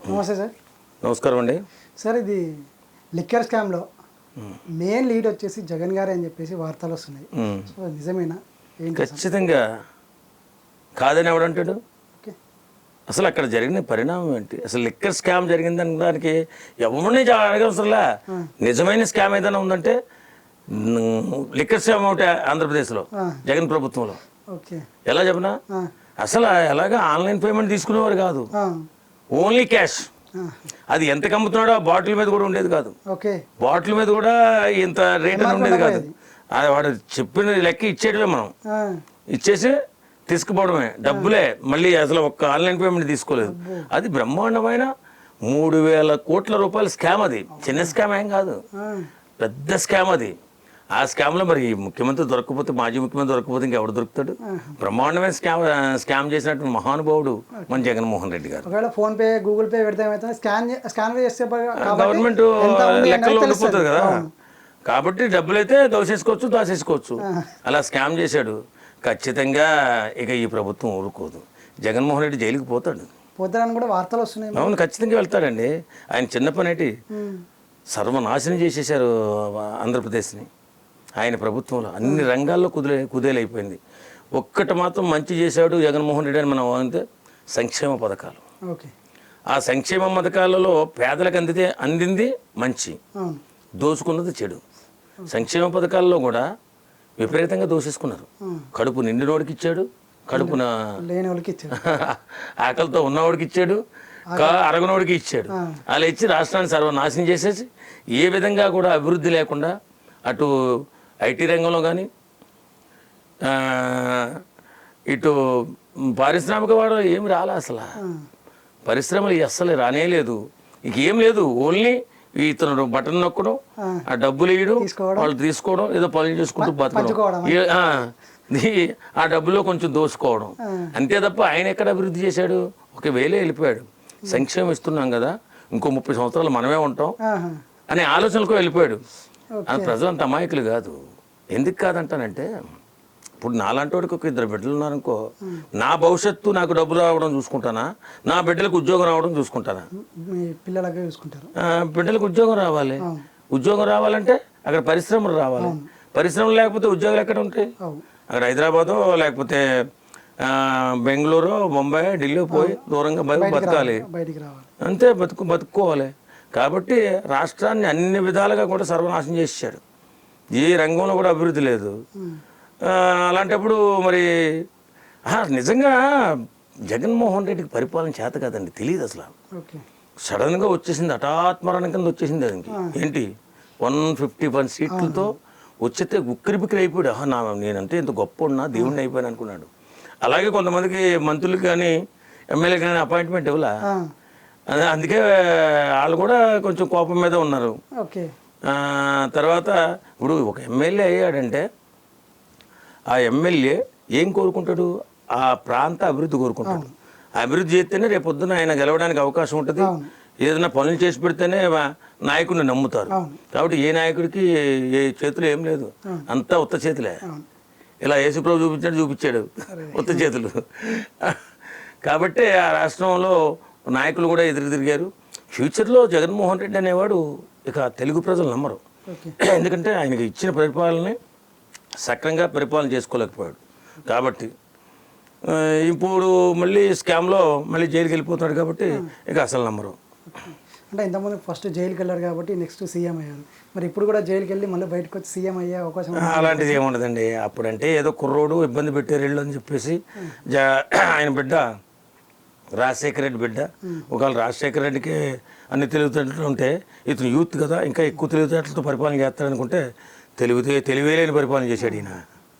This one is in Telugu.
నమస్తే సార్. నమస్కారం అండి. సార్, ఇది లిక్కర్ స్కామ్లో మెయిన్ లీడ్ వచ్చేసి జగన్ గారే అని చెప్పేసి వార్తలు వస్తున్నాయి. సో నిజమేనా? ఖచ్చితంగా కాదని ఎవడంటాడు? ఓకే, అసలు అక్కడ జరిగిన పరిణామం ఏంటి? అసలు లిక్కర్ స్కామ్ జరిగిందని దానికి ఎవరిని అడగవసరంలా. నిజమైన స్కామ్ ఏదైనా ఉందంటే లిక్కర్ స్కామ్ ఒకటి ఆంధ్రప్రదేశ్లో జగన్ ప్రభుత్వంలో. ఓకే, ఎలా చెప్పనా, అసలు ఎలాగా ఆన్లైన్ పేమెంట్ తీసుకునేవారు కాదు, ఓన్లీ క్యాష్. అది ఎంత కమ్ముతున్నాడో ఆ బాటిల్ మీద కూడా ఉండేది కాదు. ఓకే, బాటిల్ మీద కూడా ఇంత రేట్ అని ఉండేది కాదు. వాడు చెప్పిన లెక్క ఇచ్చేటమే, మనం ఇచ్చేసి తీసుకుపోవడమే, డబ్బులే. మళ్ళీ అసలు ఒక్క ఆన్లైన్ పేమెంట్ తీసుకోలేదు. అది బ్రహ్మాండమైన 3,000 కోట్ల రూపాయల స్కామ్. అది చిన్న స్కామ్ ఏం కాదు, పెద్ద స్కామ్ అది. ఆ స్కామ్లో మరి ముఖ్యమంత్రి దొరకకపోతే, మాజీ ముఖ్యమంత్రి దొరకకపోతే ఇంకెవడు దొరుకుతాడు? బ్రహ్మాండమైన స్కామ్ చేసినటువంటి మహానుభావుడు మన జగన్మోహన్ రెడ్డి గారు. ఒకవేళ ఫోన్ పే, గూగుల్ పే పెడితే స్కాన్ చేస్తే గవర్నమెంట్ లెక్కల్లో ఉండిపోతుంది కదా. కాబట్టి డబ్బులు అయితే దోసేసుకోవచ్చు, దాసేసుకోవచ్చు. అలా స్కామ్ చేశాడు. ఖచ్చితంగా ఇక ఈ ప్రభుత్వం ఊరుకోదు. జగన్మోహన్ రెడ్డి జైలుకి పోతాడని కూడా వార్తలు వస్తున్నాయి. అవును, ఖచ్చితంగా వెళ్తాడండి. ఆయన చిన్న పని ఏంటి, సర్వనాశనం చేసేశారు ఆంధ్రప్రదేశ్ని. ఆయన ప్రభుత్వంలో అన్ని రంగాల్లో కుదేలైపోయింది. ఒక్కటి మాత్రం మంచి చేశాడు జగన్మోహన్ రెడ్డి అని మనం అంటే సంక్షేమ పథకాలు. ఓకే, ఆ సంక్షేమ పథకాలలో పేదలకు అందింది మంచి, దోచుకున్నది చెడు. సంక్షేమ పథకాల్లో కూడా విపరీతంగా దోసేసుకున్నారు. కడుపు నిండినోడికి ఇచ్చాడు, కడుపున లేనివాడికి ఇచ్చాడు, ఆకలితో ఉన్నవాడికి ఇచ్చాడు, అరగనోడికి ఇచ్చాడు. అలా ఇచ్చి రాష్ట్రాన్ని సర్వనాశనం చేసేసి ఏ విధంగా కూడా అభివృద్ధి లేకుండా అటు ఐటీ రంగంలో కానీ ఇటు పారిశ్రామిక వాడు ఏమి రాలే. అసలు పరిశ్రమలు అస్సలు రానేలేదు. ఇంకేం లేదు, ఓన్లీ ఇతను బటన్ నొక్కడం, ఆ డబ్బులు వేయడం, వాళ్ళు తీసుకోవడం, ఏదో పనులు చేసుకుంటూ బతకడం, ఆ డబ్బులో కొంచెం దోసుకోవడం అంతే తప్ప ఆయన ఎక్కడ అభివృద్ధి చేశాడు? ఒకవేళ వెళ్ళిపోయాడు. సంక్షేమం ఇస్తున్నాం కదా, ఇంకో 30 సంవత్సరాలు మనమే ఉంటాం అనే ఆలోచనలకు వెళ్ళిపోయాడు. ప్రజలు అంత అమాయకులు కాదు. ఎందుకు కాదంటానంటే, ఇప్పుడు నాలాంటి వాడికి ఒక 2 బిడ్డలు ఉన్నారనుకో, నా భవిష్యత్తు నాకు డబ్బులు రావడం చూసుకుంటానా, నా బిడ్డలకు ఉద్యోగం రావడం చూసుకుంటానా? పిల్లలకే చూసుకుంటారు. బిడ్డలకు ఉద్యోగం రావాలి. ఉద్యోగం రావాలంటే అక్కడ పరిశ్రమలు రావాలి. పరిశ్రమలు లేకపోతే ఉద్యోగాలు ఎక్కడ ఉంటాయి? అక్కడ హైదరాబాదో లేకపోతే బెంగళూరు, బొంబాయి, ఢిల్లీ పోయి దూరంగా బతకాలి. అంతే, బతుక్కోవాలి. కాబట్టి రాష్ట్రాన్ని అన్ని విధాలుగా కూడా సర్వనాశనం చేశాడు. ఏ రంగంలో కూడా అభివృద్ధి లేదు. అలాంటప్పుడు మరి నిజంగా జగన్మోహన్ రెడ్డికి పరిపాలన చేత కాదండి, తెలియదు అసలు. సడన్గా వచ్చేసింది, హఠాత్మరణం కింద వచ్చేసింది. దానికి ఏంటి 151 సీట్లతో వచ్చితే ఉక్కిరి బిక్కిరి అయిపోయాడు. నేనంటే ఇంత గొప్ప ఉన్నా దేవుడిని అయిపోయాను అనుకున్నాడు. అలాగే కొంతమందికి మంత్రులకు కానీ ఎమ్మెల్యే కానీ అపాయింట్మెంట్ ఇవ్వలా. అందుకే వాళ్ళు కూడా కొంచెం కోపం మీద ఉన్నారు. తర్వాత ఇప్పుడు ఒక ఎమ్మెల్యే అయ్యాడంటే ఆ ఎమ్మెల్యే ఏం కోరుకుంటాడు? ఆ ప్రాంత అభివృద్ధి కోరుకుంటాడు. అభివృద్ధి చేస్తేనే రేపు పొద్దున ఆయన గెలవడానికి అవకాశం ఉంటుంది. ఏదైనా పనులు చేసి పెడితేనే నాయకుడిని నమ్ముతారు. కాబట్టి ఏ నాయకుడికి ఏ చేతులు ఏం లేదు, అంతా ఉత్త చేతులే. ఇలా యేసుప్రభు చూపించాడు ఉత్త చేతులు. కాబట్టి ఆ రాష్ట్రంలో నాయకులు కూడా ఎదురు తిరిగారు. ఫ్యూచర్లో జగన్మోహన్ రెడ్డి అనేవాడు ఇక తెలుగు ప్రజలు నమ్మరు. ఎందుకంటే ఆయనకి ఇచ్చిన పరిపాలనని సక్రంగా పరిపాలన చేసుకోలేకపోయాడు. కాబట్టి ఇప్పుడు మళ్ళీ స్కామ్లో మళ్ళీ జైలుకి వెళ్ళిపోతున్నాడు. కాబట్టి ఇక అసలు నమ్మరు. అంటే ఇంతకుముందు ఫస్ట్ జైలుకి వెళ్ళారు కాబట్టి నెక్స్ట్ సీఎం అయ్యారు. మరి ఇప్పుడు కూడా జైలుకి వెళ్ళి మళ్ళీ బయటకు వచ్చి సీఎం అయ్యే అవకాశం? అలాంటిది ఏముండదండి. అప్పుడంటే ఏదో కుర్రోడు ఇబ్బంది పెట్టారు ఇళ్ళు అని చెప్పేసి ఆయన బిడ్డ రాజశేఖర రెడ్డి బిడ్డ. ఒకవేళ రాజశేఖర రెడ్డికి అన్ని తెలివితేటలు ఉంటే ఇతను యూత్ కదా, ఇంకా ఎక్కువ తెలివితేటలతో పరిపాలన చేస్తాడనుకుంటే తెలివే లేని పరిపాలన చేశాడు ఈయన.